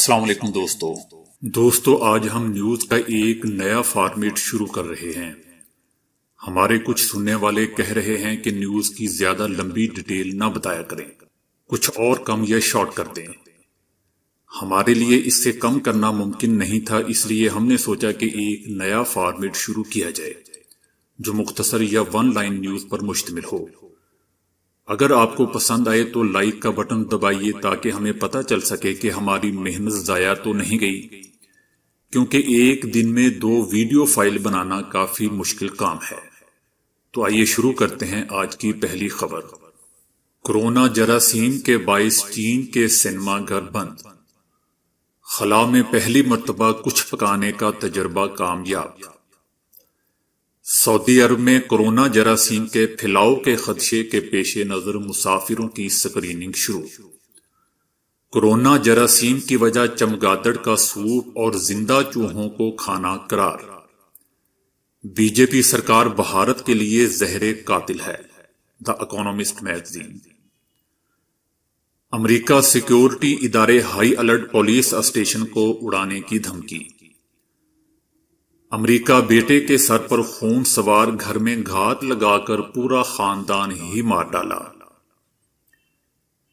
السلام علیکم دوستو آج ہم نیوز کا ایک نیا فارمیٹ شروع کر رہے ہیں۔ ہمارے کچھ سننے والے کہہ رہے ہیں کہ نیوز کی زیادہ لمبی ڈیٹیل نہ بتایا کریں، کچھ اور کم یا شارٹ کر دیں۔ ہمارے لیے اس سے کم کرنا ممکن نہیں تھا، اس لیے ہم نے سوچا کہ ایک نیا فارمیٹ شروع کیا جائے جو مختصر یا ون لائن نیوز پر مشتمل ہو۔ اگر آپ کو پسند آئے تو لائک کا بٹن دبائیے تاکہ ہمیں پتہ چل سکے کہ ہماری محنت ضائع تو نہیں گئی، کیونکہ ایک دن میں 2 ویڈیو فائل بنانا کافی مشکل کام ہے۔ تو آئیے شروع کرتے ہیں آج کی پہلی خبر۔ کورونا جراثیم کے باعث چین کے سینما گھر بند، خلا میں پہلی مرتبہ کچھ پکانے کا تجربہ کامیاب۔ سعودی عرب میں کورونا جراثیم کے پھیلاؤ کے خدشے کے پیش نظر مسافروں کی اسکریننگ شروع۔ کورونا جراثیم کی وجہ چمگادڑ کا سوپ اور زندہ چوہوں کو کھانا قرار۔ بی جے پی سرکار بھارت کے لیے زہر قاتل ہے، دی اکانومسٹ میگزین۔ امریکہ سیکیورٹی ادارے ہائی الرٹ پولیس اسٹیشن کو اڑانے کی دھمکی۔ امریکہ بیٹے کے سر پر خون سوار گھر میں گھات لگا کر پورا خاندان ہی مار ڈالا۔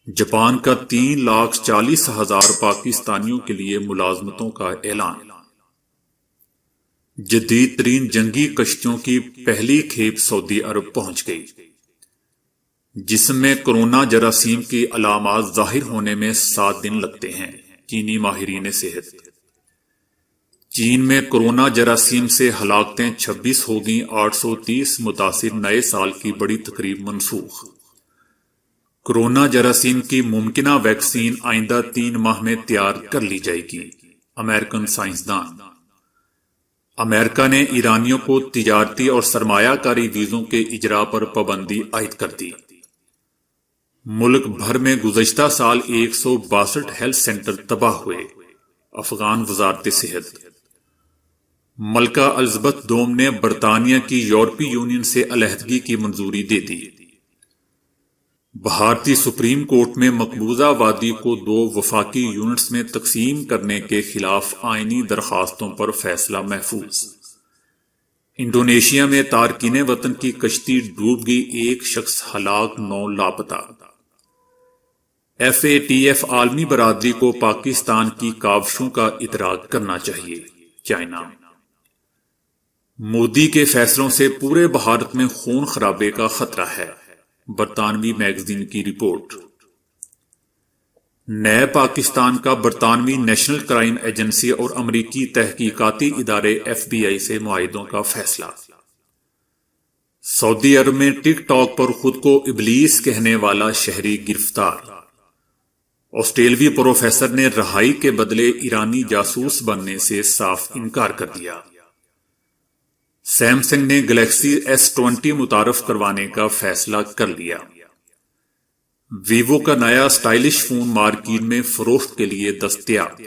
جاپان کا 3,40,000 پاکستانیوں کے لیے ملازمتوں کا اعلان۔ جدید ترین جنگی کشتیوں کی پہلی کھیپ سعودی عرب پہنچ گئی۔ جسم میں کورونا جراثیم کی علامات ظاہر ہونے میں 7 دن لگتے ہیں، چینی ماہرین صحت۔ چین میں کورونا جراثیم سے ہلاکتیں 26 ہو گئیں، 830 متاثر، نئے سال کی بڑی تقریب منسوخ۔ کورونا جراثیم کی ممکنہ ویکسین آئندہ 3 ماہ میں تیار کر لی جائے گی، امریکن سائنسدان۔ امریکہ نے ایرانیوں کو تجارتی اور سرمایہ کاری ویزوں کے اجرا پر پابندی عائد کر دی۔ ملک بھر میں گزشتہ سال 162 ہیلتھ سینٹر تباہ ہوئے، افغان وزارت صحت۔ ملکہ الزبتھ دوم نے برطانیہ کی یورپی یونین سے علیحدگی کی منظوری دے دی۔ بھارتی سپریم کورٹ میں مقبوضہ وادی کو 2 وفاقی یونٹس میں تقسیم کرنے کے خلاف آئینی درخواستوں پر فیصلہ محفوظ۔ انڈونیشیا میں تارکین وطن کی کشتی ڈوب گئی، 1 شخص ہلاک، 9 لاپتہ۔ FATF عالمی برادری کو پاکستان کی کاوشوں کا ادراک کرنا چاہیے، چائنا۔ مودی کے فیصلوں سے پورے بھارت میں خون خرابے کا خطرہ ہے، برطانوی میگزین کی رپورٹ۔ نئے پاکستان کا برطانوی نیشنل کرائم ایجنسی اور امریکی تحقیقاتی ادارے FBI سے معاہدوں کا فیصلہ۔ سعودی عرب میں ٹک ٹاک پر خود کو ابلیس کہنے والا شہری گرفتار۔ آسٹریلوی پروفیسر نے رہائی کے بدلے ایرانی جاسوس بننے سے صاف انکار کر دیا۔ سیمسنگ نے گلیکسی S20 متعارف کروانے کا فیصلہ کر لیا۔ ویوو کا نیا سٹائلش فون مارکیٹ میں فروخت کے لیے دستیاب۔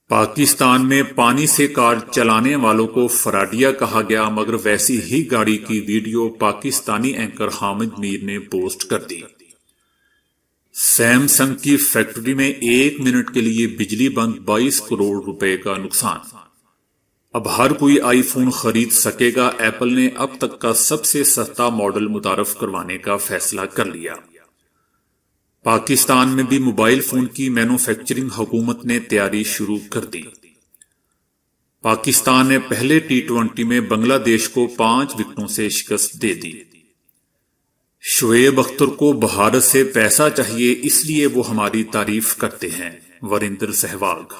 پاکستان میں پانی سے کار چلانے والوں کو فراڈیا کہا گیا، مگر ویسی ہی گاڑی کی ویڈیو پاکستانی اینکر حامد میر نے پوسٹ کر دی۔ سیمسنگ کی فیکٹری میں 1 منٹ کے لیے بجلی بند، 22 کروڑ روپے کا نقصان۔ اب ہر کوئی آئی فون خرید سکے گا، ایپل نے اب تک کا سب سے سستا ماڈل متعارف کروانے کا فیصلہ کر لیا۔ پاکستان میں بھی موبائل فون کی مینوفیکچرنگ حکومت نے تیاری شروع کر دی۔ پاکستان نے پہلے T20 میں بنگلہ دیش کو 5 وکٹوں سے شکست دے دی۔ شعیب اختر کو بھارت سے پیسہ چاہیے، اس لیے وہ ہماری تعریف کرتے ہیں، وریندر سہواگ۔